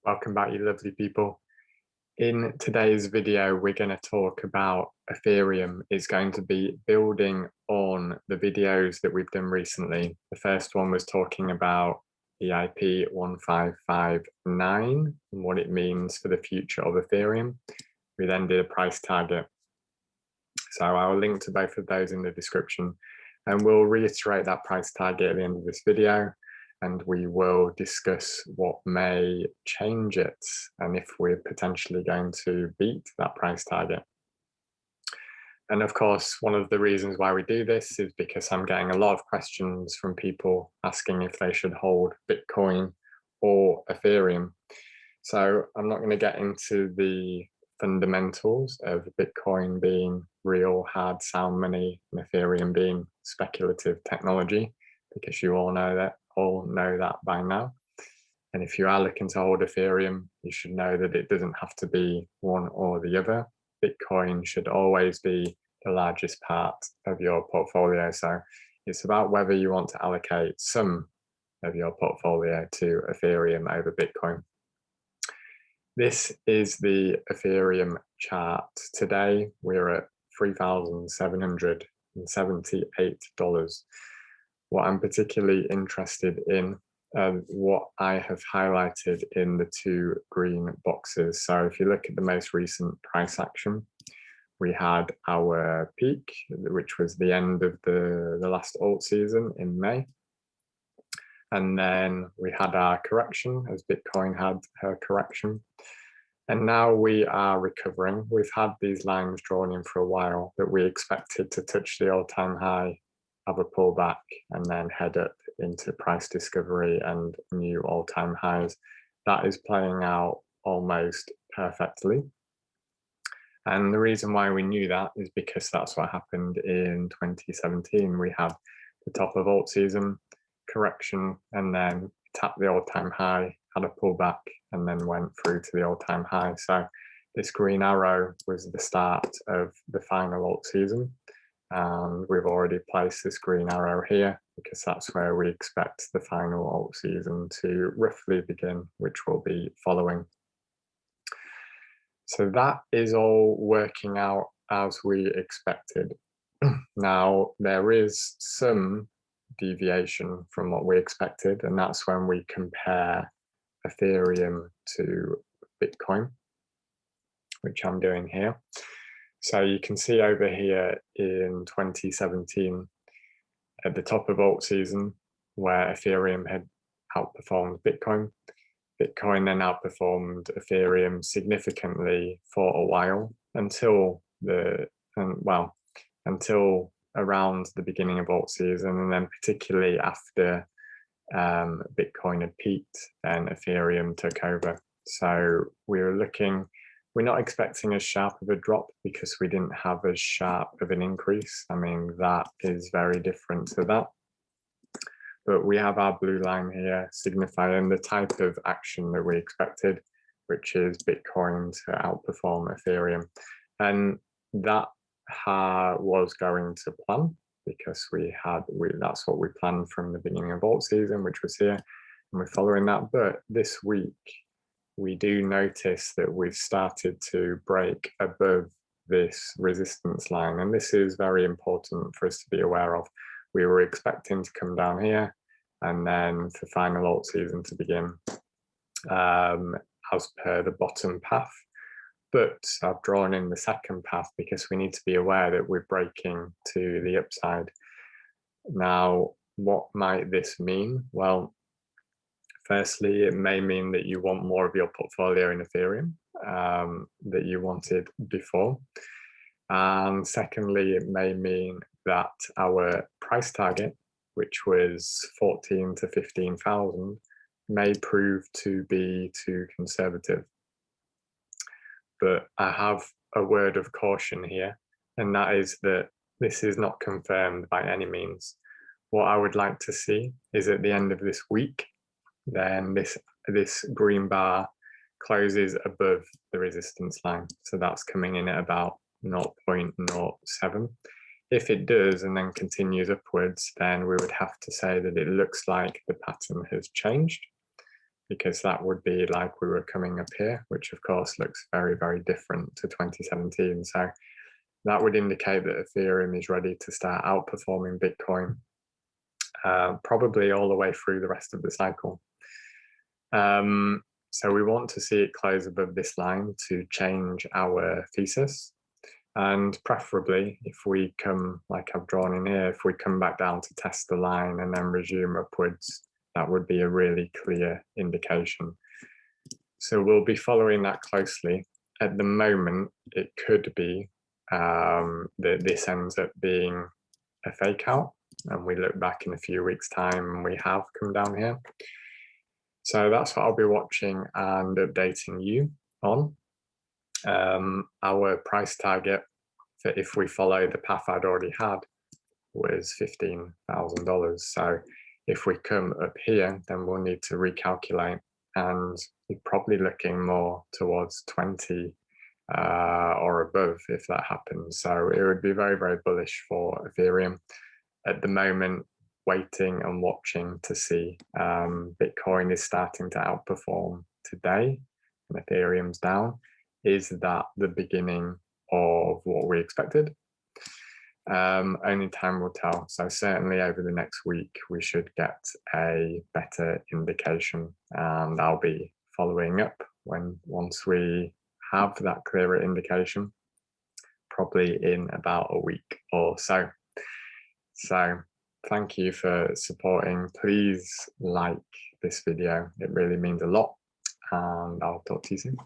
Welcome back, you lovely people. In today's video, we're going to talk about Ethereum. It's going to be building on the videos that we've done recently. The first one was talking about EIP 1559 and what it means for the future of Ethereum. We then did a price target. So I'll link to both of those in the description, and we'll reiterate that price target at the end of this video. And we will discuss what may change it and if we're potentially going to beat that price target. And of course, one of the reasons why we do this is because I'm getting a lot of questions from people asking if they should hold Bitcoin or Ethereum. So I'm not going to get into the fundamentals of Bitcoin being real hard sound money and Ethereum being speculative technology, because you all know that by now. And if you are looking to hold Ethereum, you should know that it doesn't have to be one or the other. Bitcoin should always be the largest part of your portfolio. So it's about whether you want to allocate some of your portfolio to Ethereum over Bitcoin. This is the Ethereum chart. Today, we're at $3,778. What I'm particularly interested in, what I have highlighted in the two green boxes. So if you look at the most recent price action, we had our peak, which was the end of the last alt season in May. And then we had our correction as Bitcoin had her correction. And now we are recovering. We've had these lines drawn in for a while that we expected to touch the all-time high, have a pullback, and then head up into price discovery and new all-time highs. That is playing out almost perfectly. And the reason why we knew that is because that's what happened in 2017. We had the top of alt season, correction, and then tapped the all-time high, had a pullback, and then went through to the all-time high. So this green arrow was the start of the final alt season. And we've already placed this green arrow here because that's where we expect the final alt season to roughly begin, which will be following. So that is all working out as we expected. Now, there is some deviation from what we expected, and that's when we compare Ethereum to Bitcoin, which I'm doing here. So you can see over here in 2017, at the top of alt season, where Ethereum had outperformed Bitcoin. Bitcoin then outperformed Ethereum significantly for a while until around the beginning of alt season, and then particularly after Bitcoin had peaked and Ethereum took over. So we're not expecting as sharp of a drop because we didn't have as sharp of an increase. I mean, that is very different to that. But we have our blue line here signifying the type of action that we expected, which is Bitcoin to outperform Ethereum. And that was going to plan because that's what we planned from the beginning of alt season, which was here, and we're following that. But this week, we do notice that we've started to break above this resistance line. And this is very important for us to be aware of. We were expecting to come down here and then for final alt season to begin as per the bottom path. But I've drawn in the second path because we need to be aware that we're breaking to the upside. Now, what might this mean? Well, firstly, it may mean that you want more of your portfolio in Ethereum that you wanted before. And secondly, it may mean that our price target, which was 14 to 15,000, may prove to be too conservative. But I have a word of caution here, and that is that this is not confirmed by any means. What I would like to see is at the end of this week, then this green bar closes above the resistance line. So that's coming in at about 0.07. If it does and then continues upwards, then we would have to say that it looks like the pattern has changed. because that would be like we were coming up here, which of course looks very, very different to 2017. So that would indicate that Ethereum is ready to start outperforming Bitcoin, probably all the way through the rest of the cycle. So we want to see it close above this line to change our thesis. And preferably, if we come, like I've drawn in here, if we come back down to test the line and then resume upwards, that would be a really clear indication. So we'll be following that closely. At the moment, it could be that this ends up being a fake out, and we look back in a few weeks' time and we have come down here. So that's what I'll be watching and updating you on. Our price target for if we follow the path I'd already had was $15,000. So if we come up here, then we'll need to recalculate, and you're probably looking more towards 20 or above if that happens. So it would be very, very bullish for Ethereum. At the moment, waiting and watching to see. Bitcoin is starting to outperform today and Ethereum's down. Is that the beginning of what we expected? Only time will tell. So certainly over the next week, we should get a better indication, and I'll be following up once we have that clearer indication, probably in about a week or so. So thank you for supporting. Please like this video. It really means a lot, and I'll talk to you soon.